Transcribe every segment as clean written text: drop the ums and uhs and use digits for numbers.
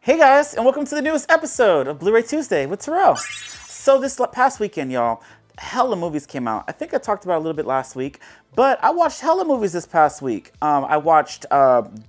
Hey guys, and welcome to the newest episode of Blu-ray Tuesday with Terrell. So this past weekend, y'all, hella movies came out. I think I talked about it a little bit last week, but I watched hella movies this past week. I watched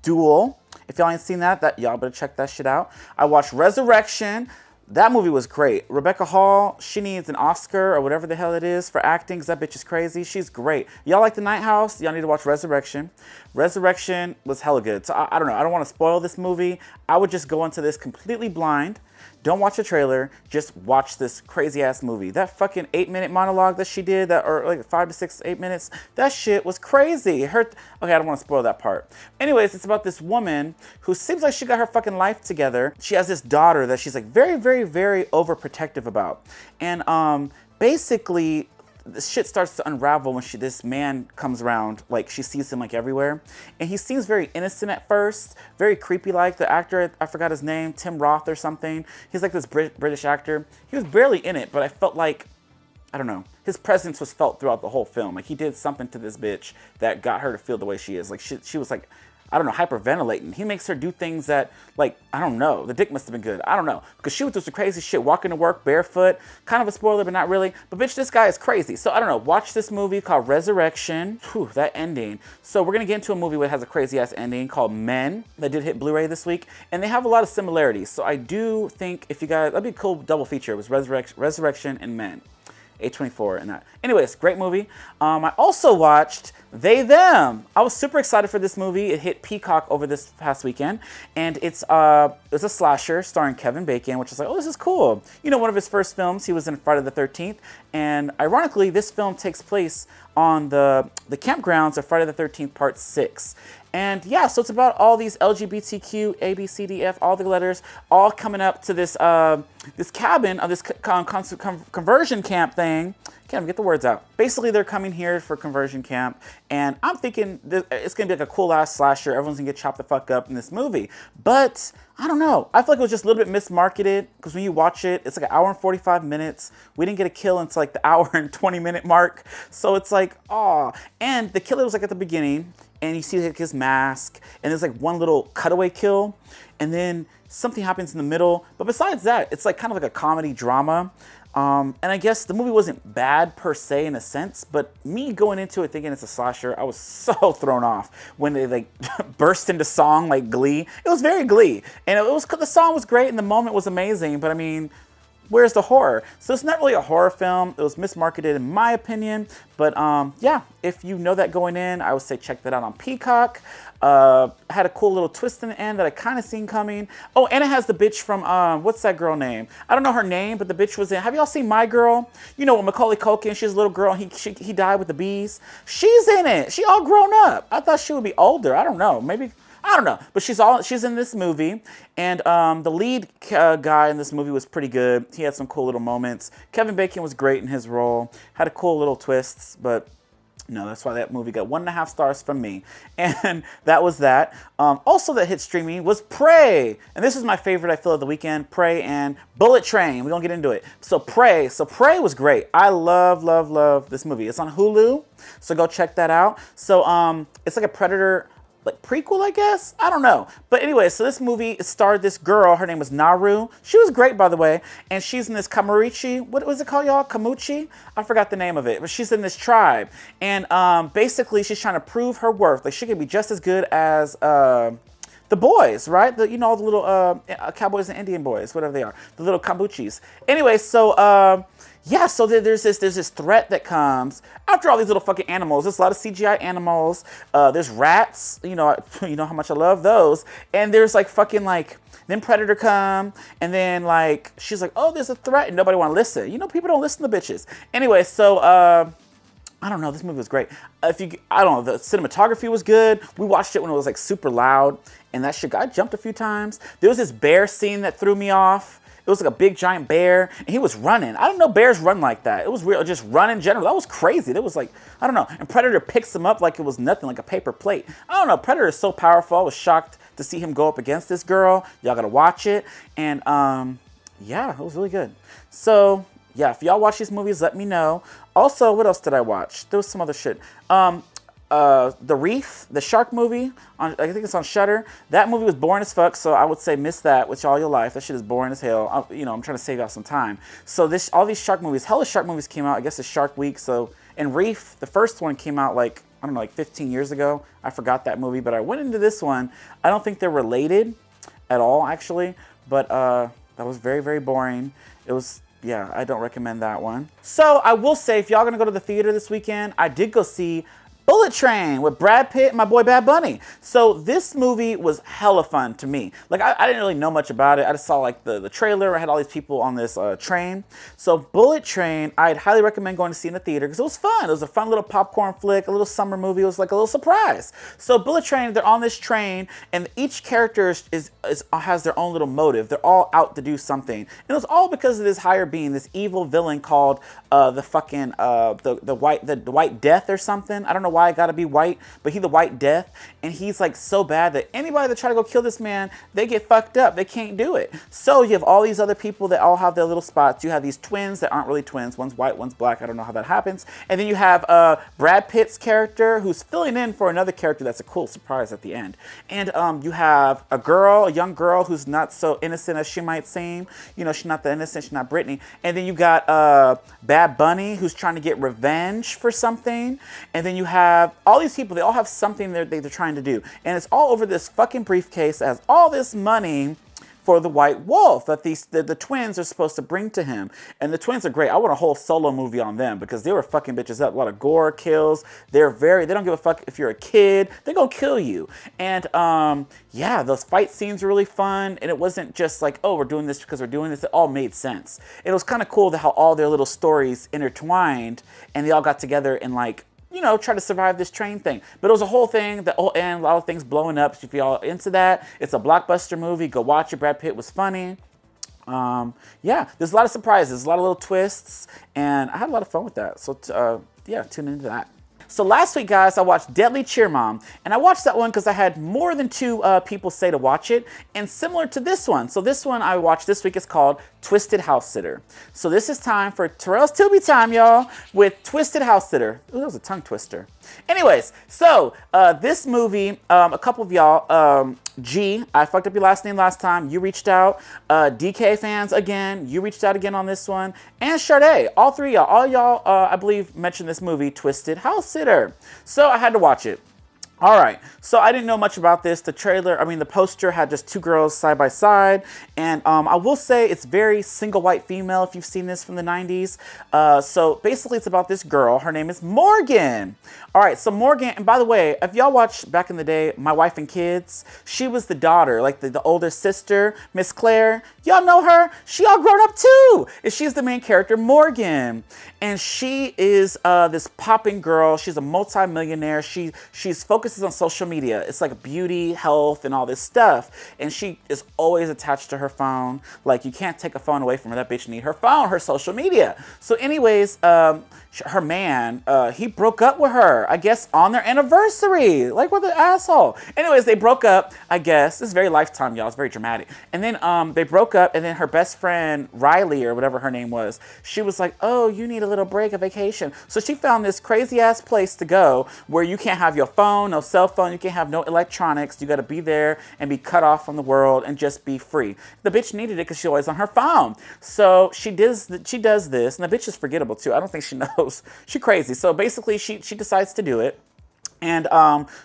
Duel. If y'all ain't seen that, y'all better check that shit out. I watched Resurrection. That movie was great. Rebecca Hall, she needs an Oscar or whatever the hell it is for acting, because that bitch is crazy. She's great. Y'all like The Night House? Y'all need to watch Resurrection. Resurrection was hella good. So I don't know. I don't want to spoil this movie. I would just go into this completely blind. Don't watch the trailer. Just watch this crazy ass movie. That fucking 8-minute monologue that she did, or like 5 to 6, 8 minutes, that shit was crazy. It hurt. Okay, I don't want to spoil that part. Anyways, it's about this woman who seems like she got her fucking life together. She has this daughter that she's like very, very, very overprotective about. And basically, the shit starts to unravel when this man comes around. Like, she sees him like everywhere, and he seems very innocent at first, very creepy. Like the actor, I forgot his name, Tim Roth or something. He's like this British actor. He was barely in it, but I felt like, I don't know, his presence was felt throughout the whole film. Like, he did something to this bitch that got her to feel the way she is. Like, she was like, I don't know, hyperventilating. He makes her do things that, like, I don't know. The dick must have been good. I don't know. Because she would do some crazy shit, walking to work barefoot. Kind of a spoiler, but not really. But bitch, this guy is crazy. So I don't know. Watch this movie called Resurrection. Whew, that ending. So we're going to get into a movie that has a crazy ass ending called Men that did hit Blu-ray this week. And they have a lot of similarities. So I do think if you guys, that'd be a cool double feature. It was Resurrection and Men. A24 and that. Anyways, great movie. I also watched They Them. I was super excited for this movie. It hit Peacock over this past weekend, and it's a slasher starring Kevin Bacon, which is like, oh, this is cool. You know, one of his first films. He was in Friday the 13th, and ironically, this film takes place on the campgrounds of Friday the 13th Part 6. And yeah, so it's about all these LGBTQ, A, B, C, D, F, all the letters, all coming up to this this cabin of this conversion camp thing. Can't even get the words out. Basically, they're coming here for conversion camp, and I'm thinking it's gonna be like a cool ass slasher. Everyone's gonna get chopped the fuck up in this movie. But I don't know. I feel like it was just a little bit mismarketed, because when you watch it, it's like an hour and 45 minutes. We didn't get a kill until like the hour and 20-minute mark. So it's like, oh. And the killer was like at the beginning, and you see like his mask, and there's like one little cutaway kill, and then something happens in the middle. But besides that, it's like kind of like a comedy drama. And I guess the movie wasn't bad per se in a sense, but me going into it thinking it's a slasher, I was so thrown off when they like burst into song like Glee. It was very Glee, and the song was great and the moment was amazing, but I mean, where's the horror? So it's not really a horror film. It was mismarketed in my opinion. But yeah, if you know that going in, I would say check that out on Peacock. Had a cool little twist in the end that I kind of seen coming. Oh, and it has the bitch from, what's that girl name? I don't know her name, but the bitch was in, have y'all seen My Girl? You know, with Macaulay Culkin, she's a little girl, and he died with the bees. She's in it. She all grown up. I thought she would be older. I don't know. Maybe, I don't know, but she's in this movie, and the lead guy in this movie was pretty good. He had some cool little moments. Kevin Bacon was great in his role. Had a cool little twists, but no, that's why that movie got 1.5 stars from me. And that was that. Also that hit streaming was Prey. And this is my favorite, I feel, of the weekend. Prey and Bullet Train. We're going to get into it. So Prey was great. I love this movie. It's on Hulu, so go check that out. So it's like a Predator like prequel, I guess? I don't know. But anyway, so this movie starred this girl. Her name was Naru. She was great, by the way. And she's in this Kamurichi. What was it called, y'all? Kamuchi? I forgot the name of it. But she's in this tribe. And basically, she's trying to prove her worth. Like, she could be just as good as the boys, right? The little cowboys and Indian boys, whatever they are. The little Kambuchis. Anyway, so yeah, so there's this threat that comes after all these little fucking animals. There's a lot of CGI animals. There's rats. You know how much I love those. And there's like fucking like, then Predator come, and then like she's like, oh, there's a threat, and nobody want to listen. You know, people don't listen to bitches. Anyway, so I don't know. This movie was great. I don't know. The cinematography was good. We watched it when it was like super loud, and that shit. I jumped a few times. There was this bear scene that threw me off. It was like a big giant bear, and he was running. I didn't know bears run like that. It was real, just run in general. That was crazy. That was like, I don't know. And Predator picks him up like it was nothing, like a paper plate. I don't know. Predator is so powerful. I was shocked to see him go up against this girl. Y'all gotta watch it. And yeah, it was really good. So yeah, if y'all watch these movies, let me know. Also, what else did I watch? There was some other shit. The Reef, the shark movie. I think it's on Shudder. That movie was boring as fuck, so I would say miss that with all your life. That shit is boring as hell. I'm trying to save y'all some time. So all these shark movies, hella shark movies came out. I guess it's Shark Week. So, and Reef, the first one came out like, I don't know, like 15 years ago. I forgot that movie, but I went into this one. I don't think they're related at all, actually. But that was very, very boring. It was, yeah, I don't recommend that one. So I will say, if y'all gonna go to the theater this weekend, I did go see Bullet Train with Brad Pitt and my boy Bad Bunny. So this movie was hella fun to me. Like, I didn't really know much about it. I just saw like the trailer. I had all these people on this train. So Bullet Train, I'd highly recommend going to see in the theater because it was fun. It was a fun little popcorn flick, a little summer movie. It was like a little surprise. So Bullet Train, they're on this train and each character has their own little motive. They're all out to do something. And it was all because of this higher being, this evil villain called the White Death or something. I don't know why I gotta be white, but he's the White Death, and he's like so bad that anybody that try to go kill this man, they get fucked up. They can't do it. So you have all these other people that all have their little spots. You have these twins that aren't really twins. One's white, one's black. I don't know how that happens. And then you have Brad Pitt's character who's filling in for another character that's a cool surprise at the end. And you have a young girl who's not so innocent as she might seem. You know, she's not the innocent. She's not Britney. And then you got Bad Bunny who's trying to get revenge for something. And then you have all these people, they all have something they're trying to do. And it's all over this fucking briefcase that has all this money for the White Wolf that the twins are supposed to bring to him. And the twins are great. I want a whole solo movie on them because they were fucking bitches up. A lot of gore, kills. They don't give a fuck if you're a kid. They're gonna kill you. And yeah, those fight scenes were really fun. And it wasn't just like, oh, we're doing this because we're doing this. It all made sense. It was kind of cool how all their little stories intertwined and they all got together and like, try to survive this train thing. But it was a whole thing, and a lot of things blowing up. So if y'all into that, it's a blockbuster movie. Go watch it. Brad Pitt was funny. Yeah, there's a lot of surprises, a lot of little twists, and I had a lot of fun with that. So yeah, tune into that. So last week, guys, I watched Deadly Cheer Mom, and I watched that one because I had more than two people say to watch it, and similar to this one. So this one I watched this week is called Twisted House Sitter. So this is time for Terrell's Tubi time, y'all, with Twisted House Sitter. Ooh, that was a tongue twister. Anyways, so this movie, a couple of y'all, G, I fucked up your last name last time. You reached out. DK fans, again, you reached out again on this one. And Sade, all three y'all, all y'all, I believe, mentioned this movie, Twisted House Sitter. So I had to watch it. All right, so I didn't know much about this. The poster had just two girls side by side, and I will say it's very single white female if you've seen this from the 90s. So basically it's about this girl. Her name is Morgan. All right, so Morgan, and by the way, if y'all watched back in the day, My Wife and Kids, she was the daughter, like the older sister, Miss Claire. Y'all know her? She all grown up too. And she's the main character, Morgan. And she is this popping girl. She's a multi-millionaire. She's focuses on social media. It's like beauty, health, and all this stuff. And she is always attached to her phone. Like, you can't take a phone away from her. That bitch need her phone, her social media. So anyways, her man, he broke up with her, I guess, on their anniversary. Like, what an asshole. Anyways, they broke up, I guess. This is very Lifetime, y'all. It's very dramatic. And then they broke up, and then her best friend, Riley, or whatever her name was, she was like, oh, you need a little break, a vacation. So she found this crazy-ass place to go where you can't have your phone, no cell phone, you can't have no electronics. You got to be there and be cut off from the world and just be free. The bitch needed it because she's always on her phone. So she does this, and the bitch is forgettable, too. I don't think she knows. She's crazy. So basically, she decides to do it. And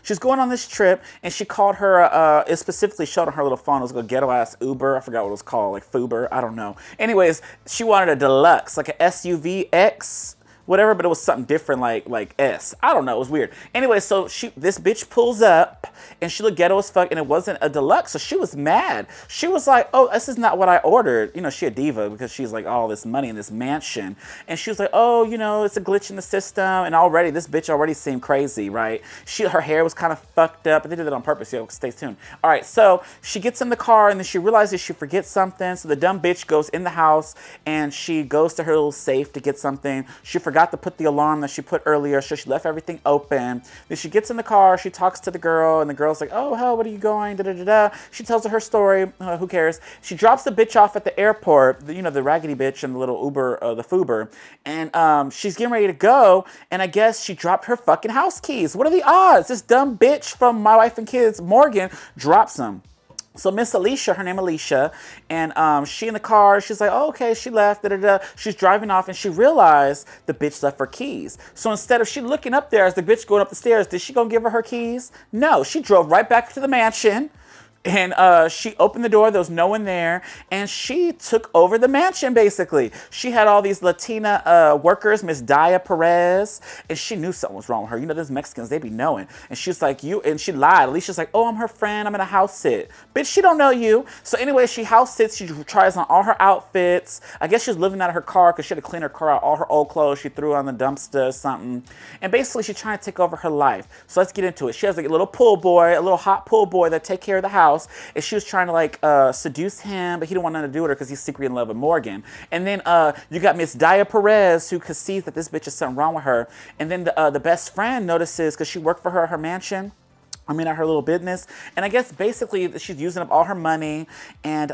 she's going on this trip, and she called her, it specifically showed on her little phone, it was like a ghetto-ass Uber, I forgot what it was called, like Fuber, I don't know. Anyways, she wanted a deluxe, like an SUV X, whatever, but it was something different, like S. I don't know, it was weird. Anyway, so this bitch pulls up, and she looked ghetto as fuck, and it wasn't a deluxe, so she was mad. She was like, oh, this is not what I ordered. You know, she a diva, because she's like, all this money in this mansion. And she was like, oh, it's a glitch in the system, and already, this bitch already seemed crazy, right? Her hair was kind of fucked up, but they did it on purpose, yo, stay tuned. All right, so she gets in the car, and then she realizes she forgets something, so the dumb bitch goes in the house, and she goes to her little safe to get something. She forgets forgot to put the alarm that she put earlier, so she left everything open. Then she gets in the car, she talks to the girl, and the girl's like, oh, hell, what are you going? Da, da, da, da. She tells her story. Who cares? She drops the bitch off at the airport, the raggedy bitch and the little Uber, the Fuber. And she's getting ready to go, and I guess she dropped her fucking house keys. What are the odds? This dumb bitch from My Wife and Kids, Morgan, drops them. So Miss Alicia, her name Alicia, and she in the car, she's like, oh, okay, she left, da, da, da. She's driving off, and she realized the bitch left her keys. So instead of she looking up there as the bitch going up the stairs, did she go give her her keys? No, she drove right back to the mansion. And she opened the door, there was no one there, and she took over the mansion, basically. She had all these Latina workers, Miss Daya Perez, and she knew something was wrong with her. You know, those Mexicans, they be knowing. And she was like, and she lied. Alicia's like, oh, I'm her friend, I'm gonna house sit. Bitch, she don't know you. So anyway, she house sits, she tries on all her outfits. I guess she was living out of her car because she had to clean her car out, all her old clothes, she threw on the dumpster or something. And basically, she's trying to take over her life. So let's get into it. She has like a little pool boy, a little hot pool boy that take care of the house. And she was trying to like seduce him, but he didn't want nothing to do with her because he's secretly in love with Morgan. And then you got Miss Daya Perez, who could see that this bitch is something wrong with her. And then the best friend notices, because she worked for her at her mansion, at her little business. And I guess basically she's using up all her money. And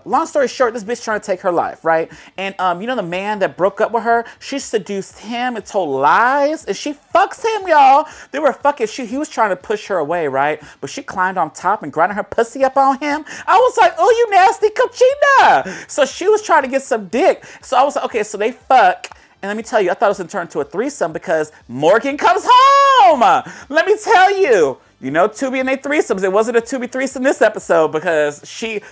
long story short, this bitch trying to take her life, right? And the man that broke up with her, she seduced him and told lies. And she fucks him, y'all. They were fucking, he was trying to push her away, right? But she climbed on top and grinded her pussy up on him. I was like, oh, you nasty cochina. So she was trying to get some dick. So I was like, okay, so they fuck. And let me tell you, I thought it was going to turn into a threesome because Morgan comes home. Let me tell you. You know, Tubi and they threesomes. It wasn't a Tubi threesome this episode because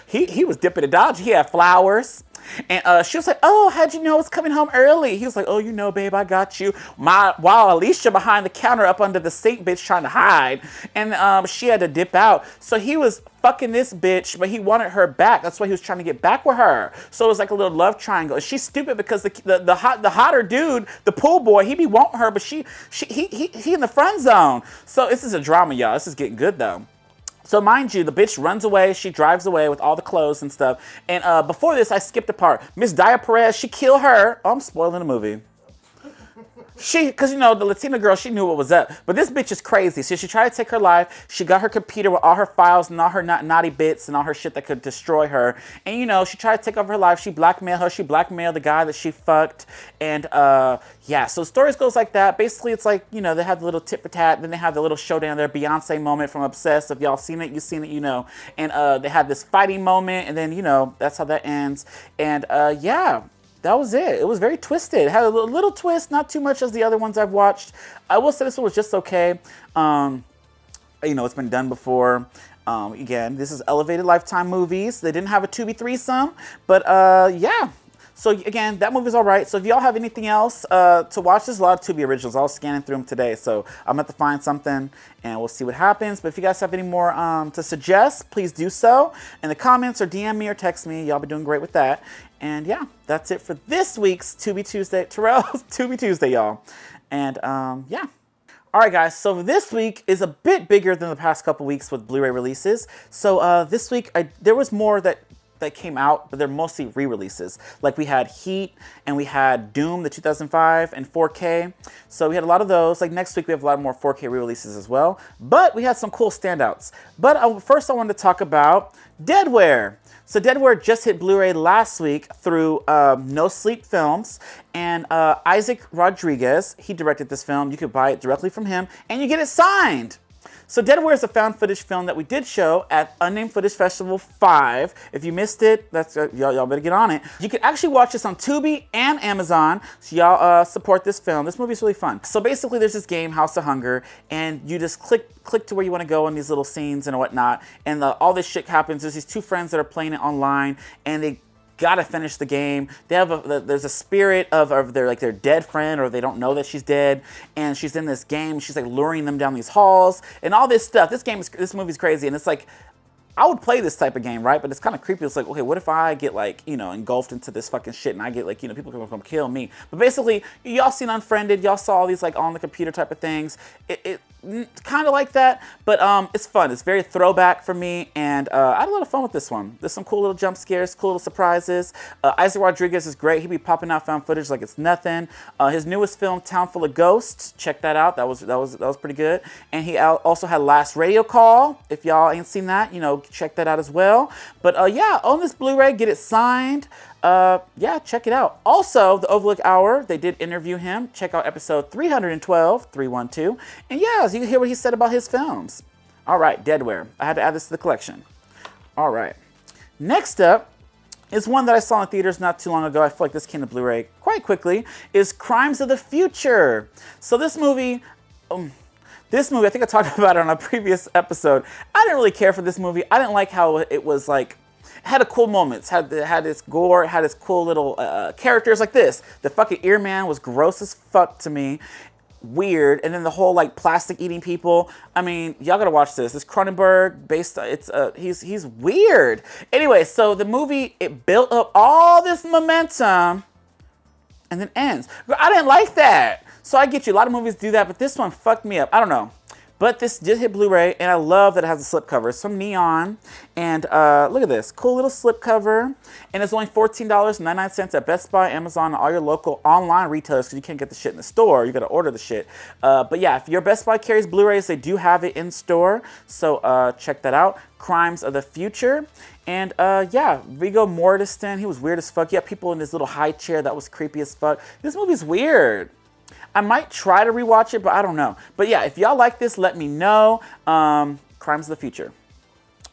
he was dipping and dodging. He had flowers. And she was like, oh, how'd you know I was coming home early? He was like, oh, you know, babe, I got you. While Alicia behind the counter up under the sink, bitch, trying to hide. And she had to dip out. So he was fucking this bitch, but he wanted her back. That's why he was trying to get back with her. So it was like a little love triangle. And she's stupid because the hotter dude, the pool boy, he be wanting her, but he in the friend zone. So this is a drama, y'all. This is getting good, though. So mind you, the bitch runs away. She drives away with all the clothes and stuff. And before this, I skipped a part. Miss Daya Perez, she killed her. Oh, I'm spoiling the movie. Because, the Latina girl, she knew what was up. But this bitch is crazy. So she tried to take her life. She got her computer with all her files and all her naughty bits and all her shit that could destroy her. And, she tried to take over her life. She blackmailed her. She blackmailed the guy that she fucked. And, yeah, so stories goes like that. Basically, it's like, they have the little tit for tat. Then they have the little showdown there. Beyonce moment from Obsessed. If y'all seen it, you've seen it, you know. And they had this fighting moment. And then, that's how that ends. And, yeah. That was it. It was very twisted. It had a little twist, not too much as the other ones I've watched. I will say this one was just okay. It's been done before. Again, this is Elevated Lifetime Movies. They didn't have a Tubi threesome, but yeah. So again, that movie's all right. So if y'all have anything else to watch, there's a lot of Tubi originals. I was scanning through them today, so I'm going to have to find something, and we'll see what happens. But if you guys have any more to suggest, please do so in the comments or DM me or text me. Y'all be doing great with that. And yeah, that's it for this week's Tubi Tuesday. Terrell's Tubi Tuesday, y'all. And yeah. All right, guys, so this week is a bit bigger than the past couple weeks with Blu-ray releases. So this week, there was more that came out, but they're mostly re-releases. Like we had Heat and we had Doom, the 2005 and 4K. So we had a lot of those. Like next week we have a lot more 4K re-releases as well. But we had some cool standouts. But first I wanted to talk about Deadware. So Deadware just hit Blu-ray last week through No Sleep Films. And Isaac Rodriguez, he directed this film. You could buy it directly from him and you get it signed. So Deadware is a found footage film that we did show at Unnamed Footage Festival 5. If you missed it, that's y'all better get on it. You can actually watch this on Tubi and Amazon, so y'all support this film. This movie is really fun. So basically there's this game, House of Hunger, and you just click to where you want to go in these little scenes and whatnot, and all this shit happens. There's these two friends that are playing it online, and they gotta finish the game. They have there's a spirit of their dead friend, or they don't know that she's dead, and she's in this game. She's like luring them down these halls and all this stuff. This movie's crazy, and it's like I would play this type of game, right? But it's kind of creepy. It's like, okay, what if I get like, engulfed into this fucking shit and I get like, people can come kill me. But basically, y'all seen Unfriended, y'all saw all these like on the computer type of things. It kind of like that, but it's fun. It's very throwback for me, and I had a lot of fun with this one. There's some cool little jump scares, cool little surprises. Isaac Rodriguez is great. He be popping out found footage like it's nothing. His newest film, Town Full of Ghosts, check that out. That was pretty good. And he also had Last Radio Call. If y'all ain't seen that, check that out as well. But yeah, own this Blu-ray, get it signed. Yeah, check it out. Also, the Overlook Hour, they did interview him. Check out episode 312. And yeah, so you can hear what he said about his films. All right, Deadware. I had to add this to the collection. All right. Next up is one that I saw in theaters not too long ago. I feel like this came to Blu-ray quite quickly, is Crimes of the Future. So this movie, I think I talked about it on a previous episode. I didn't really care for this movie. I didn't like how it was like, had a cool moments, had its gore, had its cool little characters like this. The fucking ear man was gross as fuck to me, weird, and then the whole like plastic eating people. I mean, y'all gotta watch this. It's Cronenberg based. He's weird. Anyway, so the movie, it built up all this momentum, and then ends. I didn't like that. So I get you. A lot of movies do that, but this one fucked me up. I don't know. But this did hit Blu-ray, and I love that it has a slipcover. It's from Neon, and look at this. Cool little slipcover, and it's only $14.99 at Best Buy, Amazon, and all your local online retailers, because you can't get the shit in the store. You got to order the shit. But yeah, if your Best Buy carries Blu-rays, they do have it in store, so check that out. Crimes of the Future. And yeah, Viggo Mortensen, he was weird as fuck. You have people in this little high chair that was creepy as fuck. This movie's weird. I might try to rewatch it, but I don't know. But yeah, if y'all like this, let me know. Crimes of the Future.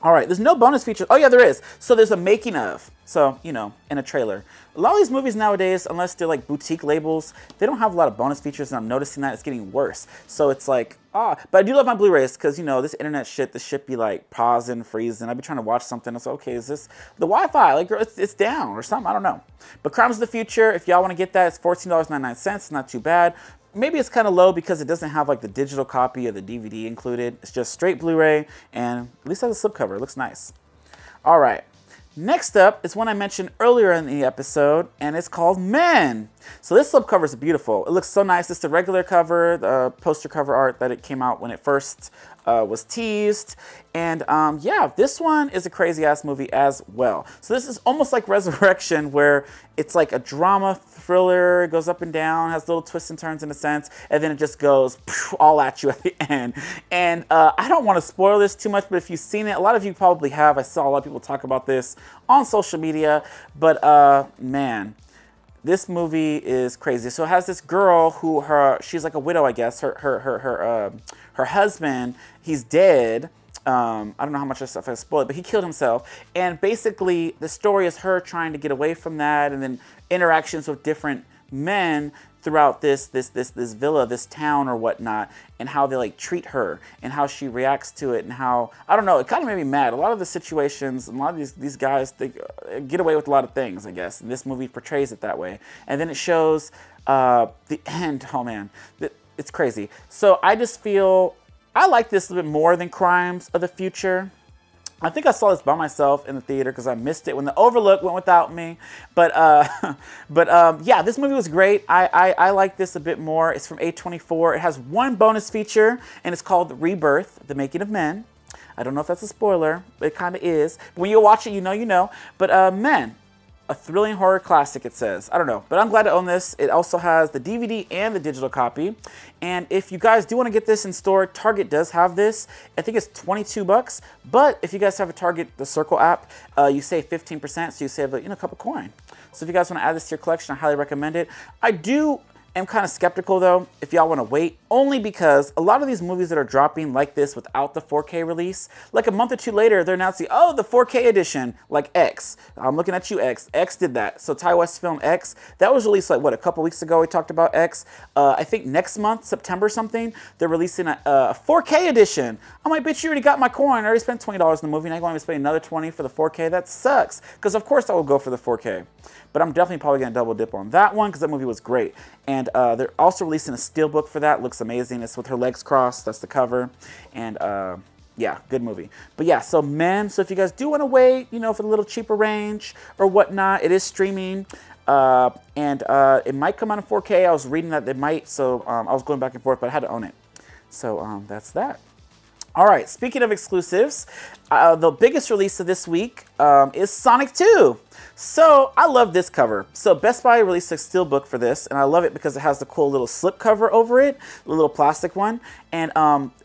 All right, there's no bonus features. Oh yeah, there is. So there's a making of. So, in a trailer. A lot of these movies nowadays, unless they're like boutique labels, they don't have a lot of bonus features, and I'm noticing that it's getting worse. So it's like, but I do love my Blu-rays, because, this internet shit, the shit be like pausing, freezing. I'd be trying to watch something, it's okay, is this the Wi-Fi? Like, it's down or something, I don't know. But Crimes of the Future, if y'all want to get that, it's $14.99, it's not too bad. Maybe it's kind of low because it doesn't have like the digital copy or the DVD included. It's just straight Blu-ray, and at least has a slipcover. It looks nice. All right. Next up is one I mentioned earlier in the episode, and it's called Men. So this slipcover is beautiful. It looks so nice. It's the regular cover, the poster cover art that it came out when it first was teased. And yeah, this one is a crazy ass movie as well. So this is almost like Resurrection, where it's like a drama thriller. It goes up and down, has little twists and turns in a sense, and then it just goes all at you at the end. And I don't want to spoil this too much, but if you've seen it, a lot of you probably have. I saw a lot of people talk about this on social media, but man, this movie is crazy. So it has this girl who she's like a widow, I guess. Her husband, he's dead. I don't know how much of stuff I spoiled, but he killed himself. And basically, the story is her trying to get away from that, and then interactions with different men throughout this villa, this town or whatnot, and how they like treat her and how she reacts to it, and how, I don't know, it kind of made me mad. A lot of the situations, a lot of these guys, they get away with a lot of things, I guess. And this movie portrays it that way. And then it shows the end. Oh man, it's crazy. So I just feel, I like this a little bit more than Crimes of the Future. I think I saw this by myself in the theater because I missed it when The Overlook went without me. But yeah, this movie was great. I like this a bit more. It's from A24. It has one bonus feature, and it's called Rebirth, The Making of Men. I don't know if that's a spoiler, but it kind of is. When you watch it, you know. But Men, a thrilling horror classic, it says. I don't know, but I'm glad to own this. It also has the DVD and the digital copy. And if you guys do want to get this in store, Target does have this. I think it's $22, but if you guys have a Target, the Circle app, you save 15%, so you save a couple coin. So if you guys want to add this to your collection, I highly recommend it. I'm kind of skeptical though, if y'all want to wait, only because a lot of these movies that are dropping like this without the 4K release, like a month or two later, they're announcing, oh, the 4K edition, like X. I'm looking at you, X. X did that. So Ty West film X, that was released like, what, a couple weeks ago we talked about X. I think next month, September something, they're releasing a 4K edition. I'm like, bitch, you already got my coin. I already spent $20 in the movie, and I'm going to spend another $20 for the 4K. That sucks, because of course I will go for the 4K. But I'm definitely probably going to double dip on that one, because that movie was great. And they're also releasing a steelbook for that. Looks amazing. It's with her legs crossed. That's the cover. And Yeah, good movie. But yeah, so Men. So if you guys do want to wait, for the little cheaper range or whatnot, it is streaming. And it might come out in 4K. I was reading that it might, so I was going back and forth, but I had to own it. So that's that. All right, speaking of exclusives, the biggest release of this week is Sonic 2. So I love this cover. So Best Buy released a steelbook for this, and I love it because it has the cool little slip cover over it, the little plastic one, and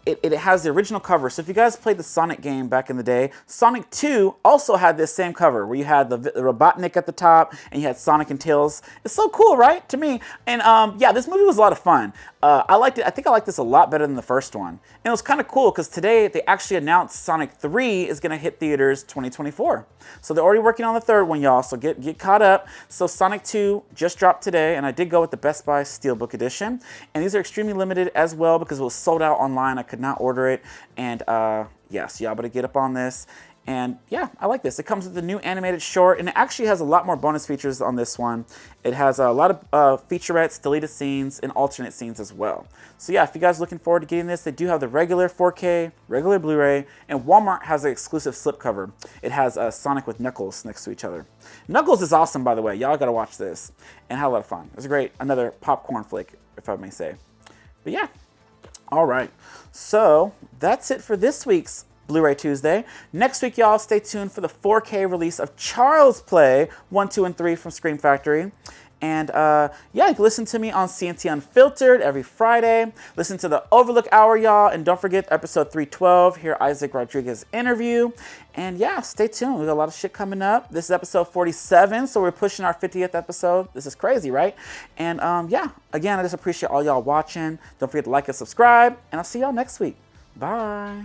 it has the original cover. So if you guys played the Sonic game back in the day, Sonic 2 also had this same cover where you had the Robotnik at the top and you had Sonic and Tails. It's so cool, right? To me. And yeah, this movie was a lot of fun. I liked it. I think I liked this a lot better than the first one. And it was kind of cool because today they actually announced Sonic 3 is going to hit theaters 2024. So they're already working on the third one, y'all. So get caught up. So Sonic 2 just dropped today, and I did go with the Best Buy Steelbook Edition. And these are extremely limited as well because it was sold out online. I could not order it. And yes, y'all better get up on this. And yeah, I like this. It comes with the new animated short, and it actually has a lot more bonus features on this one. It has a lot of featurettes, deleted scenes, and alternate scenes as well. So yeah, if you guys are looking forward to getting this, they do have the regular 4K, regular Blu-ray, and Walmart has an exclusive slipcover. It has Sonic with Knuckles next to each other. Knuckles is awesome, by the way. Y'all gotta watch this. And had a lot of fun. It was great. Another popcorn flick, if I may say. But yeah. All right. So that's it for this week's Blu-ray Tuesday. Next week, y'all, stay tuned for the 4K release of Child's Play 1, 2, and 3 from Scream Factory. And yeah, you can listen to me on CNT Unfiltered every Friday. Listen to the Overlook Hour, y'all. And don't forget episode 312, hear Isaac Rodriguez interview. And yeah, stay tuned. We got a lot of shit coming up. This is episode 47, so we're pushing our 50th episode. This is crazy, right? And yeah, again, I just appreciate all y'all watching. Don't forget to like and subscribe. And I'll see y'all next week. Bye.